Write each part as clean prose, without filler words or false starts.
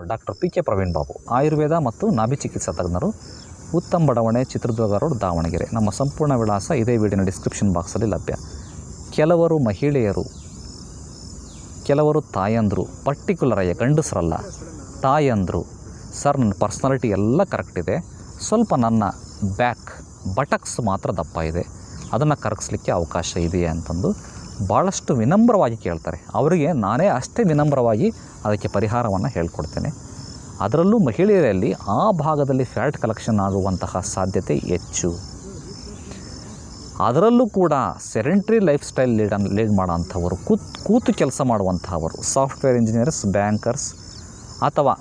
Doctor P K Praveen Babu, Ayurveda ಮತ್ತು ನಾಭಿ ಚಿಕಿತ್ಸಾ ತಜ್ಞರು, ಉತ್ತಮ್ ಬಡಾವಣೆ, ಚಿತ್ರದುರ್ಗ ರೋಡ್, ದಾವಣಗೆರೆ. ನಮ್ಮ ಸಂಪೂರ್ಣ ವಿಳಾಸ ಇದೇ ವಿಡಿಯೋನ ಡಿಸ್ಕ್ರಿಪ್ಷನ್ ಬಾಕ್ಸಲ್ಲಿ ಲಭ್ಯ. ಕೆಲವರು ಮಹಿಳೆಯರು, ಕೆಲವರು ತಾಯಂದರು, ಪರ್ಟಿಕ್ಯುಲರ್ ಆಗಿ ಗಂಡಸರಲ್ಲ, ತಾಯಂದರು, ಸರ್ ನನ್ನ ಪರ್ಸ್ನಾಲಿಟಿ ಎಲ್ಲ ಕರೆಕ್ಟ್ ಇದೆ, ಸ್ವಲ್ಪ ನನ್ನ ಬಟಕ್ಸ್ ಮಾತ್ರ ದಪ್ಪ ಇದೆ, ಅದನ್ನು ಕರಗಿಸ್ಲಿಕ್ಕೆ ಅವಕಾಶ ಇದೆಯಾ ಅಂತಂದು ಭಾಳಷ್ಟು ವಿನಮ್ರವಾಗಿ ಕೇಳ್ತಾರೆ. ಅವರಿಗೆ ನಾನೇ ಅಷ್ಟೇ ವಿನಮ್ರವಾಗಿ ಅದಕ್ಕೆ ಪರಿಹಾರವನ್ನು ಹೇಳ್ಕೊಡ್ತೇನೆ. ಅದರಲ್ಲೂ ಮಹಿಳೆಯರಲ್ಲಿ ಆ ಭಾಗದಲ್ಲಿ ಫ್ಯಾಟ್ ಕಲೆಕ್ಷನ್ ಆಗುವಂತಹ ಸಾಧ್ಯತೆ ಹೆಚ್ಚು. ಅದರಲ್ಲೂ ಕೂಡ ಸೆಡೆಂಟ್ರಿ ಲೈಫ್ ಸ್ಟೈಲ್ ಲೀಡ್ ಮಾಡೋಂಥವರು, ಕೂತು ಕೆಲಸ ಮಾಡುವಂಥವರು, ಸಾಫ್ಟ್ವೇರ್ ಇಂಜಿನಿಯರ್ಸ್, ಬ್ಯಾಂಕರ್ಸ್ ಅಥವಾ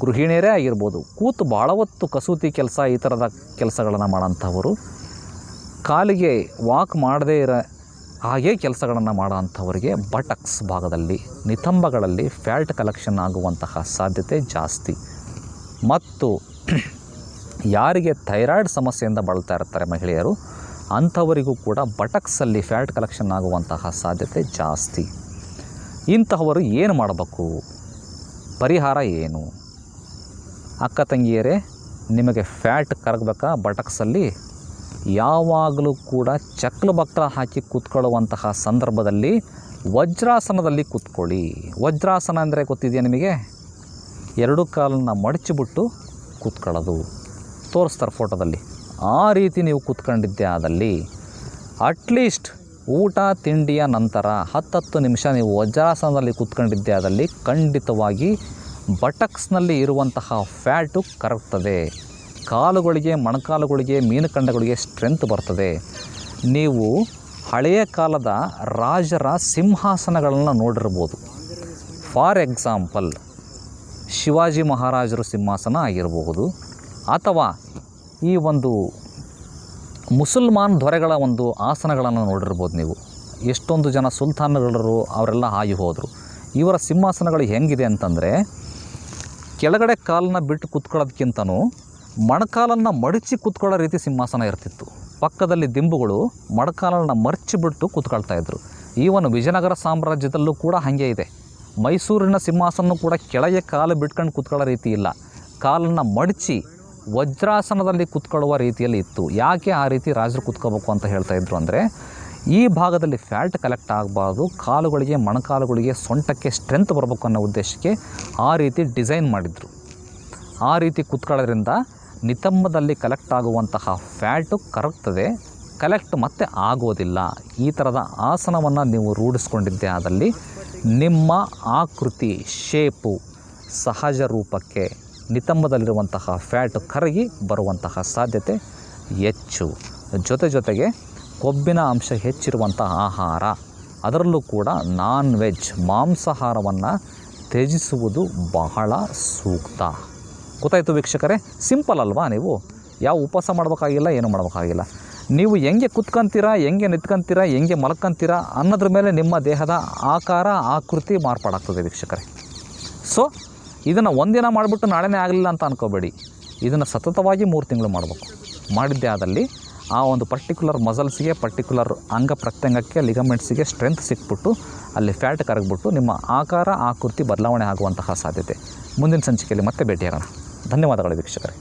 ಗೃಹಿಣಿಯರೇ ಆಗಿರ್ಬೋದು, ಕೂತು ಭಾಳ ಹೊತ್ತು ಕಸೂತಿ ಕೆಲಸ ಈ ಥರದ ಕೆಲಸಗಳನ್ನು ಮಾಡೋಂಥವರು, ಕಾಲಿಗೆ ವಾಕ್ ಮಾಡದೇ ಇರೋ ಹಾಗೇ ಕೆಲಸಗಳನ್ನು ಮಾಡೋಂಥವರಿಗೆ ಬಟಕ್ಸ್ ಭಾಗದಲ್ಲಿ, ನಿತಂಬಗಳಲ್ಲಿ ಫ್ಯಾಟ್ ಕಲೆಕ್ಷನ್ ಆಗುವಂತಹ ಸಾಧ್ಯತೆ ಜಾಸ್ತಿ. ಮತ್ತು ಯಾರಿಗೆ ಥೈರಾಯ್ಡ್ ಸಮಸ್ಯೆಯಿಂದ ಬಳಲ್ತಾ ಇರ್ತಾರೆ ಮಹಿಳೆಯರು, ಅಂಥವರಿಗೂ ಕೂಡ ಬಟಕ್ಸಲ್ಲಿ ಫ್ಯಾಟ್ ಕಲೆಕ್ಷನ್ ಆಗುವಂತಹ ಸಾಧ್ಯತೆ ಜಾಸ್ತಿ. ಇಂತಹವರು ಏನು ಮಾಡಬೇಕು, ಪರಿಹಾರ ಏನು? ಅಕ್ಕ ತಂಗಿಯರೇ, ನಿಮಗೆ ಫ್ಯಾಟ್ ಕರಗಬೇಕಾ ಬಟಕ್ಸಲ್ಲಿ? ಯಾವಾಗಲೂ ಕೂಡ ಚಕ್ಲು ಬಕ್ಲ ಹಾಕಿ ಕೂತ್ಕೊಳ್ಳುವಂತಹ ಸಂದರ್ಭದಲ್ಲಿ ವಜ್ರಾಸನದಲ್ಲಿ ಕೂತ್ಕೊಳ್ಳಿ. ವಜ್ರಾಸನ ಅಂದರೆ ಗೊತ್ತಿದೆಯಾ ನಿಮಗೆ? ಎರಡು ಕಾಲನ್ನು ಮಡಚಿಬಿಟ್ಟು ಕೂತ್ಕೊಳ್ಳೋದು, ತೋರಿಸ್ತಾರೆ ಫೋಟೋದಲ್ಲಿ. ಆ ರೀತಿ ನೀವು ಕೂತ್ಕೊಂಡಿದ್ದೆ ಆದಲ್ಲಿ ಅಟ್ಲೀಸ್ಟ್ ಊಟ ತಿಂಡಿಯ ನಂತರ 10 ನಿಮಿಷ ನೀವು ವಜ್ರಾಸನದಲ್ಲಿ ಕೂತ್ಕೊಂಡಿದ್ದೆ ಆದಲ್ಲಿ ಖಂಡಿತವಾಗಿ ಬಟಕ್ಸ್ನಲ್ಲಿ ಇರುವಂತಹ ಫ್ಯಾಟು ಕರಗ್ತದೆ. ಕಾಲುಗಳಿಗೆ, ಮೊಣಕಾಲುಗಳಿಗೆ, ಮೀನುಕಂಡಗಳಿಗೆ ಸ್ಟ್ರೆಂತ್ ಬರ್ತದೆ. ನೀವು ಹಳೆಯ ಕಾಲದ ರಾಜರ ಸಿಂಹಾಸನಗಳನ್ನು ನೋಡಿರ್ಬೋದು. ಫಾರ್ ಎಕ್ಸಾಂಪಲ್ ಶಿವಾಜಿ ಮಹಾರಾಜರು ಸಿಂಹಾಸನ ಆಗಿರಬಹುದು, ಅಥವಾ ಈ ಒಂದು ಮುಸಲ್ಮಾನ್ ದೊರೆಗಳ ಒಂದು ಆಸನಗಳನ್ನು ನೋಡಿರ್ಬೋದು ನೀವು. ಎಷ್ಟೊಂದು ಜನ ಸುಲ್ತಾನ್ಗಳರು ಅವರೆಲ್ಲ ಆಗಿ ಹೋದರು. ಇವರ ಸಿಂಹಾಸನಗಳು ಹೆಂಗಿದೆ ಅಂತಂದರೆ, ಕೆಳಗಡೆ ಕಾಲನ್ನ ಬಿಟ್ಟು ಕೂತ್ಕೊಳ್ಳೋದಕ್ಕಿಂತನೂ ಮೊಣಕಾಲನ್ನು ಮಡಚಿ ಕೂತ್ಕೊಳ್ಳೋ ರೀತಿ ಸಿಂಹಾಸನ ಇರ್ತಿತ್ತು. ಪಕ್ಕದಲ್ಲಿ ದಿಂಬುಗಳು ಮೊಣಕಾಲನ್ನು ಮರ್ಚಿಬಿಟ್ಟು ಕೂತ್ಕೊಳ್ತಾಯಿದ್ರು. ಈವನ್ ವಿಜಯನಗರ ಸಾಮ್ರಾಜ್ಯದಲ್ಲೂ ಕೂಡ ಹಾಗೆ ಇದೆ. ಮೈಸೂರಿನ ಸಿಂಹಾಸನ ಕೂಡ ಕೆಳಗೆ ಕಾಲು ಬಿಟ್ಕೊಂಡು ಕೂತ್ಕೊಳ್ಳೋ ರೀತಿ ಇಲ್ಲ, ಕಾಲನ್ನು ಮಡಚಿ ವಜ್ರಾಸನದಲ್ಲಿ ಕೂತ್ಕೊಳ್ಳುವ ರೀತಿಯಲ್ಲಿ ಇತ್ತು. ಯಾಕೆ ಆ ರೀತಿ ರಾಜರು ಕೂತ್ಕೋಬೇಕು ಅಂತ ಹೇಳ್ತಾಯಿದ್ರು ಅಂದರೆ, ಈ ಭಾಗದಲ್ಲಿ ಫ್ಯಾಟ್ ಕಲೆಕ್ಟ್ ಆಗಬಾರ್ದು, ಕಾಲುಗಳಿಗೆ, ಮೊಣಕಾಲುಗಳಿಗೆ, ಸೊಂಟಕ್ಕೆ ಸ್ಟ್ರೆಂತ್ ಬರಬೇಕು ಅನ್ನೋ ಉದ್ದೇಶಕ್ಕೆ ಆ ರೀತಿ ಡಿಸೈನ್ ಮಾಡಿದರು. ಆ ರೀತಿ ಕೂತ್ಕೊಳ್ಳೋದ್ರಿಂದ ನಿತಂಬದಲ್ಲಿ ಕಲೆಕ್ಟ್ ಆಗುವಂತಹ ಫ್ಯಾಟು ಕರಗ್ತದೆ, ಕಲೆಕ್ಟ್ ಮತ್ತೆ ಆಗೋದಿಲ್ಲ. ಈ ಥರದ ಆಸನವನ್ನು ನೀವು ರೂಢಿಸ್ಕೊಂಡಿದ್ದೆ ಆದಲ್ಲಿ ನಿಮ್ಮ ಆಕೃತಿ, ಶೇಪು, ಸಹಜ ರೂಪಕ್ಕೆ ನಿತಂಬದಲ್ಲಿರುವಂತಹ ಫ್ಯಾಟು ಕರಗಿ ಬರುವಂತಹ ಸಾಧ್ಯತೆ ಹೆಚ್ಚು. ಜೊತೆಗೆ ಕೊಬ್ಬಿನ ಅಂಶ ಹೆಚ್ಚಿರುವಂಥ ಆಹಾರ, ಅದರಲ್ಲೂ ಕೂಡ ನಾನ್ ವೆಜ್, ಮಾಂಸಾಹಾರವನ್ನು ತ್ಯಜಿಸುವುದು ಬಹಳ ಸೂಕ್ತ. ಗೊತ್ತಾಯಿತು ವೀಕ್ಷಕರೇ? ಸಿಂಪಲ್ ಅಲ್ವಾ? ನೀವು ಯಾವ ಉಪವಾಸ ಮಾಡಬೇಕಾಗಿಲ್ಲ, ಏನು ಮಾಡಬೇಕಾಗಿಲ್ಲ. ನೀವು ಹೆಂಗೆ ಕುತ್ಕೊಂತೀರಾ, ಹೆಂಗೆ ನಿಂತ್ಕೊಂತೀರಾ, ಹೆಂಗೆ ಮಲ್ಕೊಂತೀರಾ ಅನ್ನೋದ್ರ ಮೇಲೆ ನಿಮ್ಮ ದೇಹದ ಆಕಾರ, ಆಕೃತಿ ಮಾರ್ಪಾಡಾಗ್ತದೆ ವೀಕ್ಷಕರೇ. ಸೊ ಇದನ್ನು ಒಂದಿನ ಮಾಡಿಬಿಟ್ಟು ನಾಳೆನೇ ಆಗಲಿಲ್ಲ ಅಂತ ಅಂದ್ಕೋಬೇಡಿ. ಇದನ್ನು ಸತತವಾಗಿ 3 ತಿಂಗಳು ಮಾಡಬೇಕು. ಮಾಡಿದ್ದೇ ಆದಲ್ಲಿ ಆ ಒಂದು ಪರ್ಟಿಕ್ಯುಲರ್ ಮಸಲ್ಸ್ಗೆ, ಪರ್ಟಿಕ್ಯುಲರ್ ಅಂಗ ಪ್ರತ್ಯಂಗಕ್ಕೆ, ಲಿಗಮೆಂಟ್ಸಿಗೆ ಸ್ಟ್ರೆಂತ್ ಸಿಕ್ಬಿಟ್ಟು ಅಲ್ಲಿ ಫ್ಯಾಟ್ ಕರಗಿಬಿಟ್ಟು ನಿಮ್ಮ ಆಕಾರ, ಆಕೃತಿ ಬದಲಾವಣೆ ಆಗುವಂತಹ ಸಾಧ್ಯತೆ. ಮುಂದಿನ ಸಂಚಿಕೆಯಲ್ಲಿ ಮತ್ತೆ ಭೇಟಿಯಾಗೋಣ. ಧನ್ಯವಾದಗಳು ವೀಕ್ಷಕರೇ.